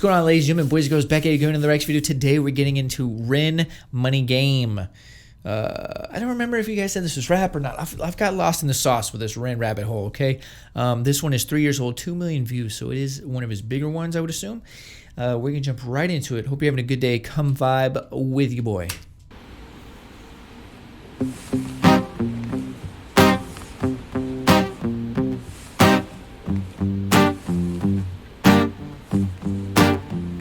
What's going on, ladies and gentlemen, boys and girls, back at you going into the next video. Today we're getting into Ren Money Game. I don't remember if you guys said this was rap or not. I've got lost in the sauce with this Ren rabbit hole, okay? This one is 3 years old, 2 million views, so it is one of his bigger ones, I would assume. We're going to jump right into it. Hope you're having a good day. Come vibe with your boy.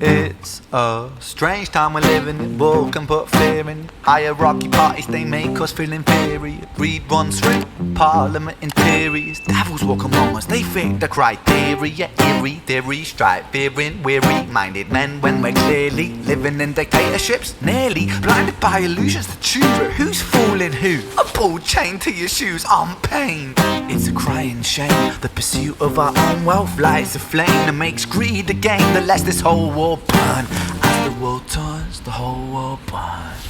It's a strange time we're living in. War can put fear in. Hierarchy parties, they make us feel inferior. Greed runs through Parliament in theory. Devils walk among us, they fit the criteria. Eerie theory, strive, fearing, weary-minded men when we're clearly living in dictatorships. Nearly blinded by illusions to choose who's fooling who. A ball chained to your shoes on pain. It's a crying shame. The pursuit of our own wealth lights a flame that makes greed a game that lets this whole war burn. As the world turns, the whole world burns.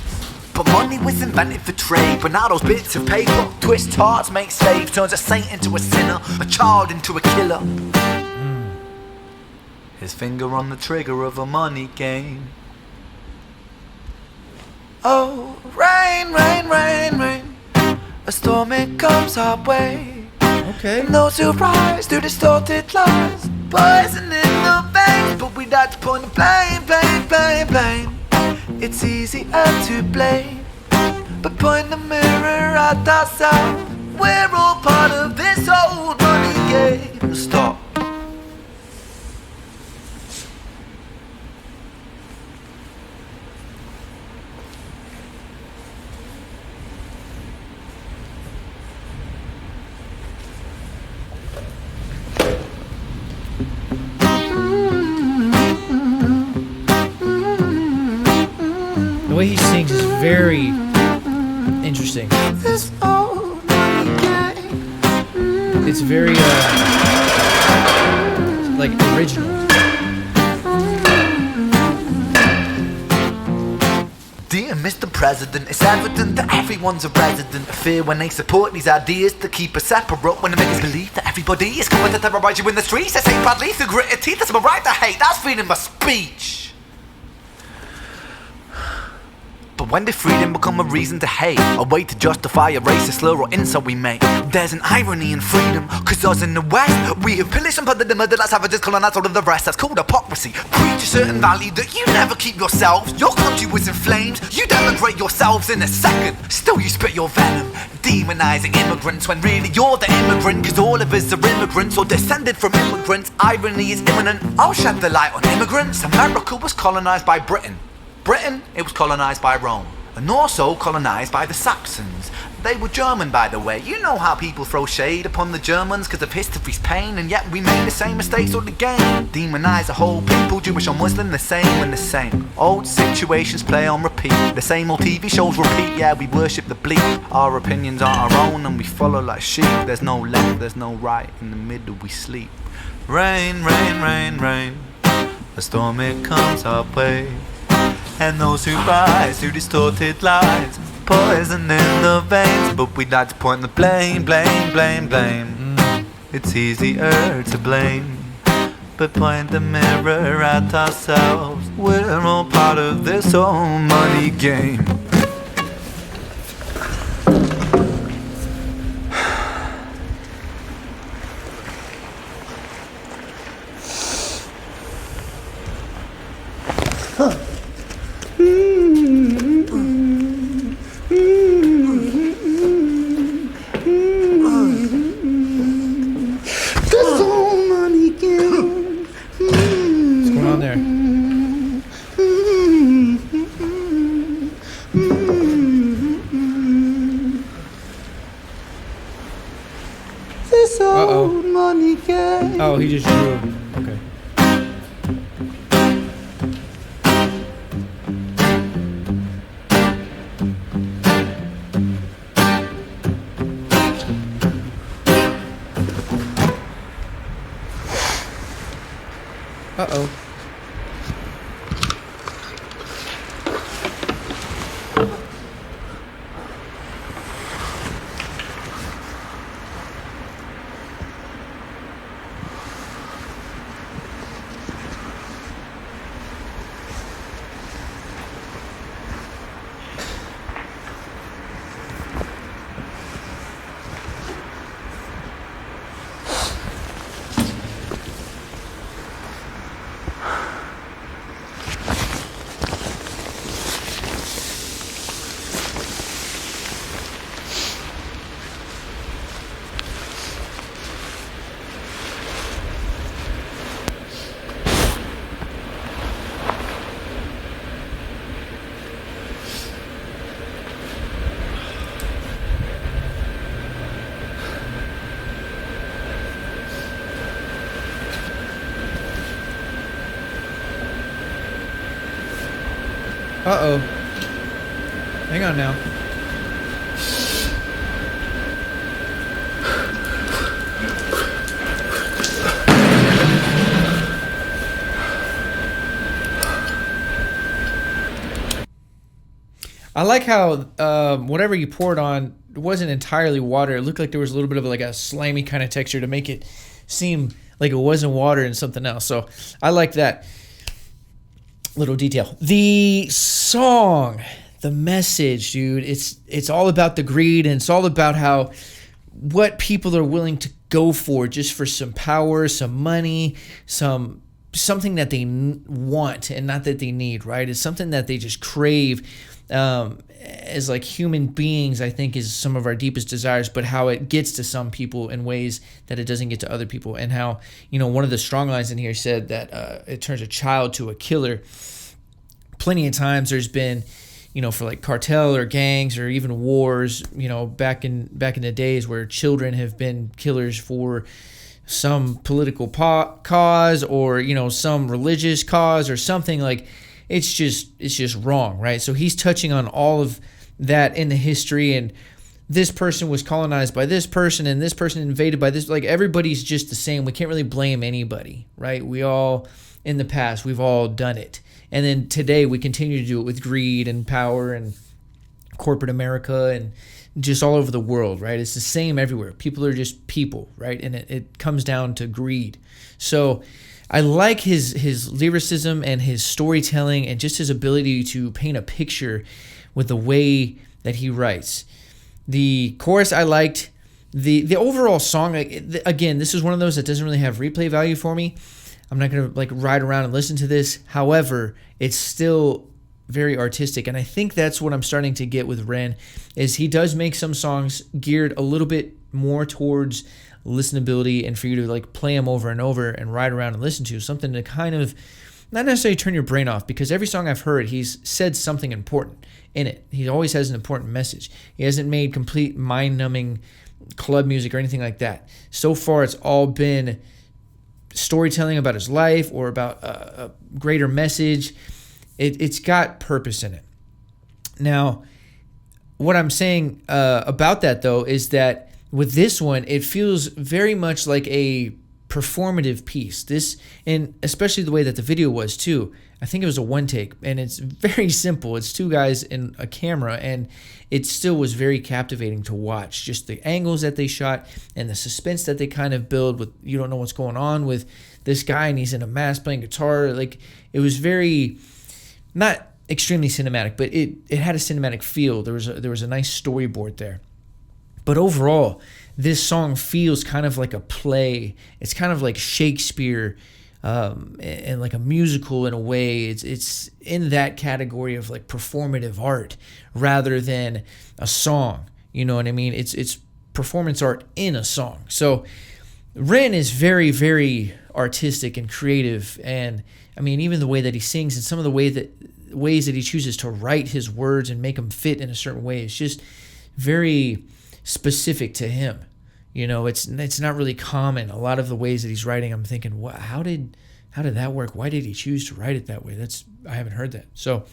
But money was invented for trade, but now those bits of paper twist hearts, make slaves, turns a saint into a sinner, a child into a killer. His finger on the trigger of a money game. Oh, rain, rain, rain, rain, a storm it comes our way. Okay. And those who rise through distorted lies, poison in the veins, but we like to point the blame, blame, blame, blame. It's easier to blame, but point the mirror at ourselves. We're all part of this old money game. Stop. The way he sings is very interesting. It's very, like, original. Dear Mr. President, it's evident that everyone's a resident of fear when they support these ideas that keep us separate, when they make us believe that everybody is coming to terrorize you in the streets. They say badly through gritted teeth, that's my right to hate, that's freedom of speech. But when did freedom become a reason to hate? A way to justify a racist slur or insult we make? There's an irony in freedom, cause us in the West, we have pillaged and plundered the murder like savages, colonized all of the rest. That's called hypocrisy. Preach a certain value that you never keep yourselves. Your country was in flames, you denigrate yourselves in a second. Still you spit your venom, demonizing immigrants when really you're the immigrant, cause all of us are immigrants or descended from immigrants. Irony is imminent. I'll shed the light on immigrants. America was colonized by Britain. Britain, it was colonized by Rome, and also colonized by the Saxons. They were German, by the way. You know how people throw shade upon the Germans because of history's pain, and yet we made the same mistakes all again. Demonize a whole people, Jewish or Muslim, the same and the same. Old situations play on repeat, the same old TV shows repeat. Yeah, we worship the bleak, our opinions aren't our own, and we follow like sheep. There's no left, there's no right, in the middle we sleep. Rain, rain, rain, rain, a storm it comes our way. And those who rise through distorted lies, poison in the veins, but we like to point the blame, blame, blame, blame. It's easier to blame, but point the mirror at ourselves. We're all part of this whole money game. Money game. Oh, he just drew. Okay. Uh-oh. Uh-oh. Hang on now. I like how whatever you poured on wasn't entirely water. It looked like there was a little bit of like a slimy kind of texture to make it seem like it wasn't water and something else. So I like that little detail. The song, the message, dude, it's all about the greed, and it's all about how what people are willing to go for just for some power, some money, something that they want and not that they need, right? It's something that they just crave. As like human beings, I think is some of our deepest desires, but how it gets to some people in ways that it doesn't get to other people. And how, one of the strong lines in here said that it turns a child to a killer. Plenty of times there's been, for like cartel or gangs or even wars, back in the days where children have been killers for some political cause or, some religious cause or something. Like, it's just wrong, right? So he's touching on all of that in the history, and this person was colonized by this person, and this person invaded by this. Like, everybody's just the same. We can't really blame anybody, right? We all, in the past, we've all done it. And then today we continue to do it with greed and power and corporate America and just all over the world, right? It's the same everywhere. People are just people, right? And it comes down to greed. So I like his lyricism and his storytelling and just his ability to paint a picture with the way that he writes. The chorus I liked. The overall song, again, this is one of those that doesn't really have replay value for me. I'm not going to like ride around and listen to this. However, it's still very artistic, and I think that's what I'm starting to get with Ren, is he does make some songs geared a little bit more towards listenability and for you to like play them over and over and ride around and listen to, something to kind of not necessarily turn your brain off, because every song I've heard, he's said something important in it. He always has an important message. He hasn't made complete mind-numbing club music or anything like that. So far, it's all been storytelling about his life or about a greater message. It's got purpose in it. Now, what I'm saying about that, though, is that with this one, it feels very much like a performative piece. This, and especially the way that the video was too. I think it was a one take, and it's very simple. It's two guys in a camera, and it still was very captivating to watch. Just the angles that they shot and the suspense that they kind of build with, you don't know what's going on with this guy, and he's in a mask playing guitar. Like, it was very, not extremely cinematic, but it had a cinematic feel. There was a nice storyboard there. But overall, this song feels kind of like a play. It's kind of like Shakespeare, and like a musical in a way. It's in that category of like performative art rather than a song. You know what I mean? It's performance art in a song. So Ren is very, very artistic and creative, and I mean, even the way that he sings and some of the ways that he chooses to write his words and make them fit in a certain way, it's just very specific to him. It's not really common. A lot of the ways that he's writing, I'm thinking, what? How did that work? Why did he choose to write it that way? I haven't heard that. So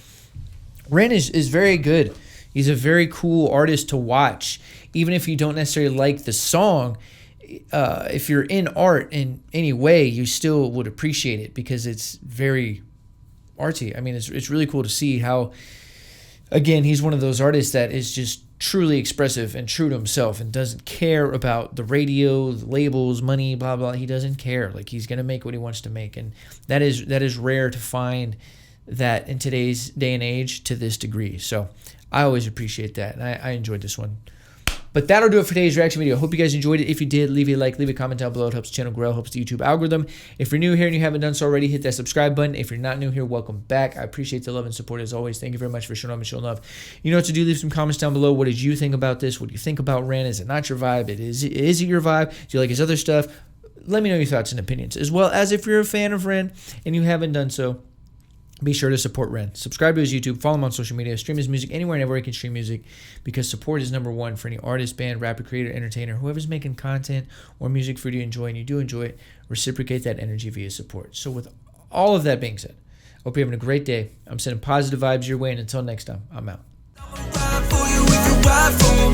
Ren is very good. He's a very cool artist to watch, even if you don't necessarily like the song. If you're in art in any way, you still would appreciate it because it's very artsy. I mean, it's really cool to see how, again, he's one of those artists that is just truly expressive and true to himself and doesn't care about the radio, the labels, money, blah, blah. He doesn't care. Like, he's going to make what he wants to make. And that is rare to find that in today's day and age to this degree. So I always appreciate that. And I enjoyed this one. But that'll do it for today's reaction video. Hope you guys enjoyed it. If you did, leave a like, leave a comment down below. It helps the channel grow, helps the YouTube algorithm. If you're new here and you haven't done so already, hit that subscribe button. If you're not new here, welcome back. I appreciate the love and support as always. Thank you very much for showing up and showing love. You know what to do. Leave some comments down below. What did you think about this? What do you think about Ren? Is it not your vibe? Is it your vibe? Do you like his other stuff? Let me know your thoughts and opinions. As well as if you're a fan of Ren and you haven't done so, be sure to support Ren. Subscribe to his YouTube, follow him on social media, stream his music anywhere and everywhere he can stream music, because support is number one for any artist, band, rapper, creator, entertainer, whoever's making content or music for you to enjoy and you do enjoy it. Reciprocate that energy via support. So with all of that being said, Hope you're having a great day. I'm sending positive vibes your way, and until next time, I'm out. Ride for you if you ride for